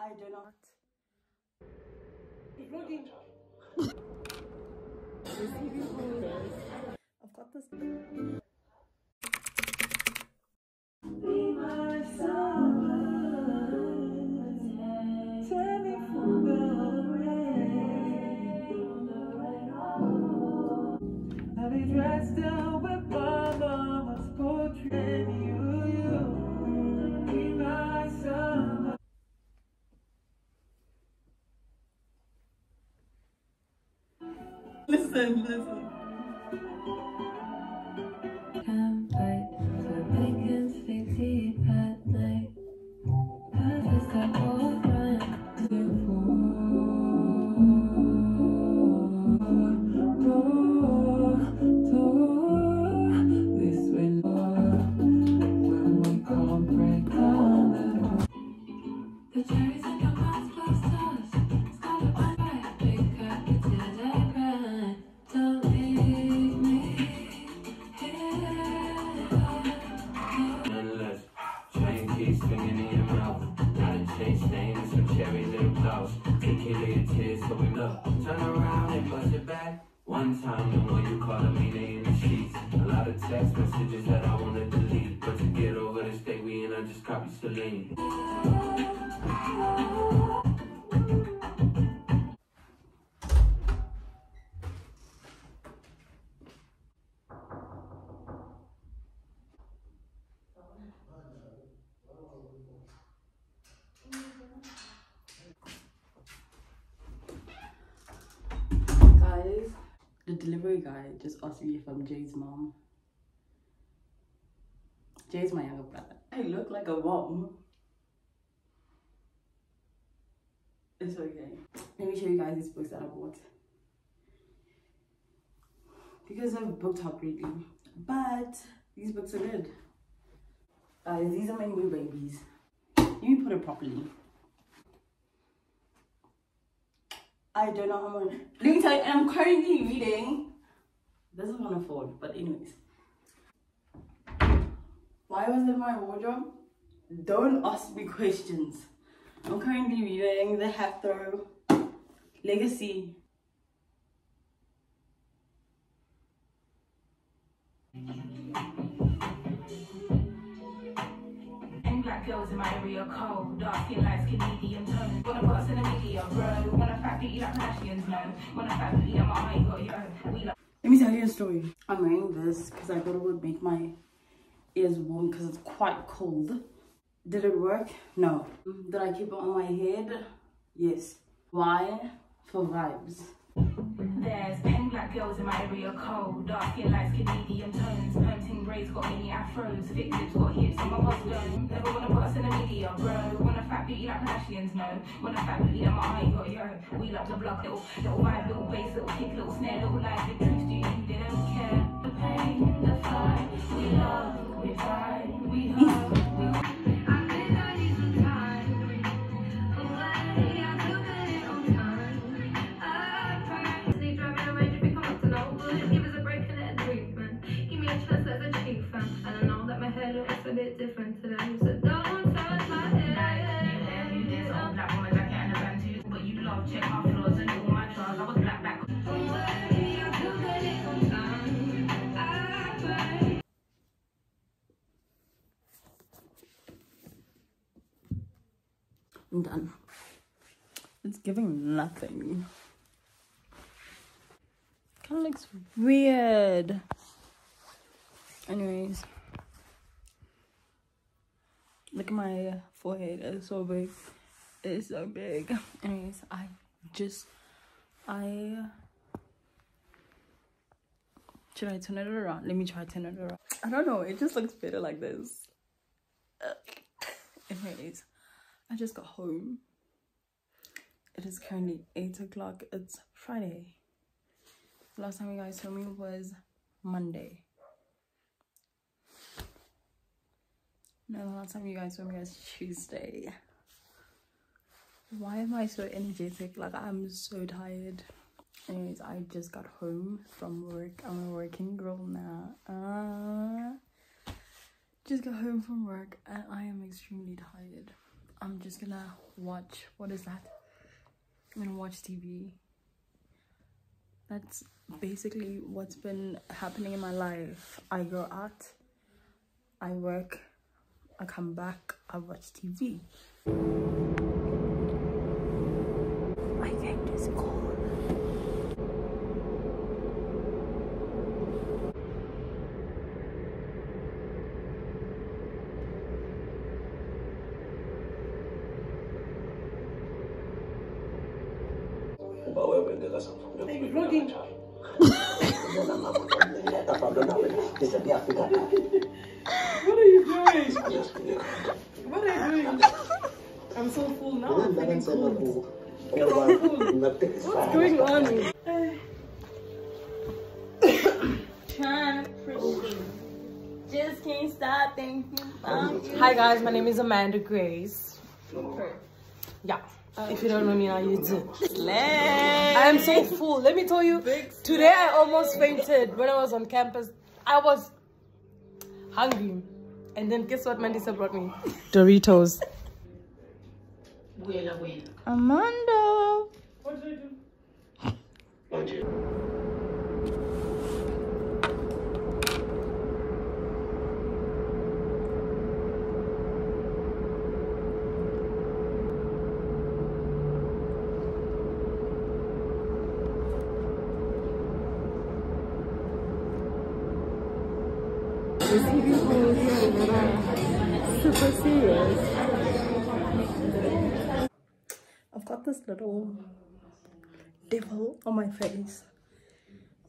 I do not. I've got this. Be my summer, tell me for the rain. I'll be dressed down with my mama's portrait. You, be my summer. Listen. Can't wait so they can speak deep at night. I just got all right to this window when we can't break down the cherries in your mouth plus toast. Scarlet wine right, big cup till they burn. Don't leave me here. Nonetheless, chain keys swinging in your mouth. Not a chain stain and some cherry lip gloss. Tequila your tears so we look. Turn around and bust it back. One time, the one you calling me in the sheets. A lot of text messages that I wanna delete. But to get over the state we in, I just copy Celine. Guys, the delivery guy just asked me if I'm Jay's mom. Jay's my younger brother. I look like a mom. It's okay. Let me show you guys these books that I bought. Because I've booked up lately. But these books are good. Guys, these are my new babies. Let me put it properly. I don't know how much. Let me tell you, I'm currently reading. This is gonna fall, but anyways. Why was it in my wardrobe? Don't ask me questions. I'm currently reading The Heathrow Legacy. Black girls in my area cold, dark skin, light skin, medium tone. Wanna put us in the media, bro. Wanna fat beauty like Kardashians, no. Wanna fat beauty, I'm a got yo. We love. Let me tell you a story. I'm wearing this because I thought it would make my ears warm because it's quite cold. Did it work? No. Did I keep it on my head? Yes. Why? For vibes. There's 10 black girls in my area cold, dark skin, light skin, medium tones. Permting braids got mini afros, thick lips got hips on my bust dome. Never wanna put us in the media, bro. Wanna fat beauty like Kardashians, no. Wanna fat beauty like my got yo. We love the block, little vibe, little bass, little kick, little snare, little light, big tricks, do you? They don't care. The pain, the fight, we love, we fight, we hug, we. A bit different today, so don't touch my head. You this old black woman like and a band too, but you love check my flaws and all my trials. I was black. I'm done. It's giving nothing. Kind of looks weird. Anyways. Look at my forehead, it's so big. It's so big. Anyways, should I turn it around? Let me try turn it around. I don't know, it just looks better like this. Anyways, I just got home. It is currently 8 o'clock. It's Friday. The last time you guys saw me was Monday. No, the last time you guys saw me was Tuesday. Why am I so energetic? Like, I'm so tired. Anyways, I just got home from work. I'm a working girl now. Just got home from work and I am extremely tired. I'm just gonna watch, what is that? I'm gonna watch TV. That's basically what's been happening in my life. I go out, I work, I come back, I watch TV. I came to school. Hey, vlogging. What are you doing? What are you doing? I'm so full now. I'm feeling cold. What's going on? Trying to pretty. Just can't stop thinking about you. Hi guys, my name is Amanda Grace. Yeah. If you don't know me now, you do. I am so full. Let me tell you, today I almost fainted when I was on campus. I was hungry. And then guess what Mandisa brought me? Doritos. Amanda. What did I do? Super serious. I've got this little devil on my face.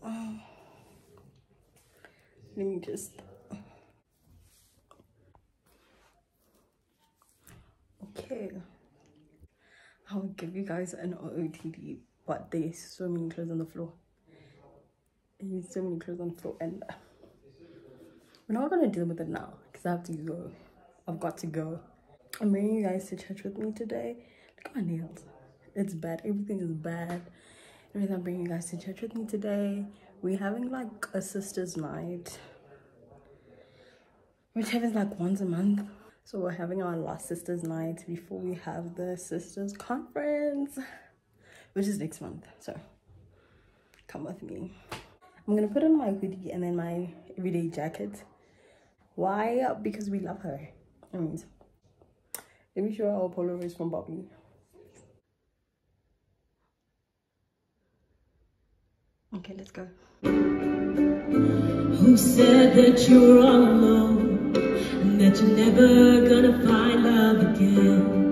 Let me just. Okay. I'll give you guys an OOTD, but there's so many clothes on the floor. There's so many clothes on the floor, and we're not gonna deal with it now because I have to go. I've got to go. I'm bringing you guys to church with me today. Look at my nails. It's bad. Everything is bad. Anyways, I'm bringing you guys to church with me today. We're having like a sisters' night, which happens like once a month. So we're having our last sisters' night before we have the sisters' conference, which is next month. So come with me. I'm gonna put on my hoodie and then my everyday jacket. Why? Because we love her. I mean, let me show you our polaroids from Bobby. Okay, let's go. Who said that you were all alone and that you're never gonna find love again?